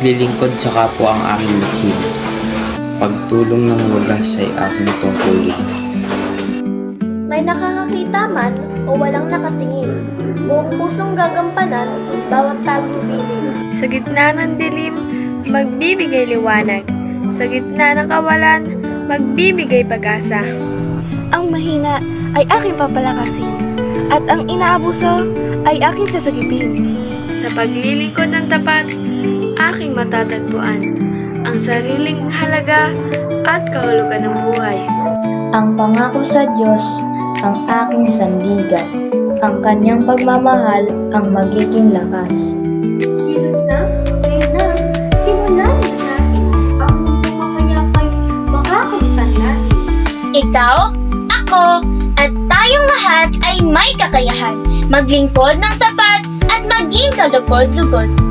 paglilingkod sa kapwa ang aking lihim. Pagtulong ng wagas ay aking tungkulin. May nakakakita man o walang nakatingin, buong pusong gagampanan bawat tagubilin. Sa gitna ng dilim, magbibigay liwanag. Sa gitna ng kawalan, magbibigay pag-asa. Ang mahina ay aking papalakasin, at ang inaabuso ay aking sasagipin. Sa paglilingkod ng tapat, aking matatagpuan ang sariling halaga at kahulugan ng buhay. Ang pangako sa Diyos ang aking sandigan, ang kanyang pagmamahal ang magiging lakas. Kilos na, ngayon na, simulan na natin. Ang mundo mapayapay, makakamtan natin. Ikaw, ako, at tayong lahat ay may kakayahan maglingkod ng tapat at maging kalugod-lugod.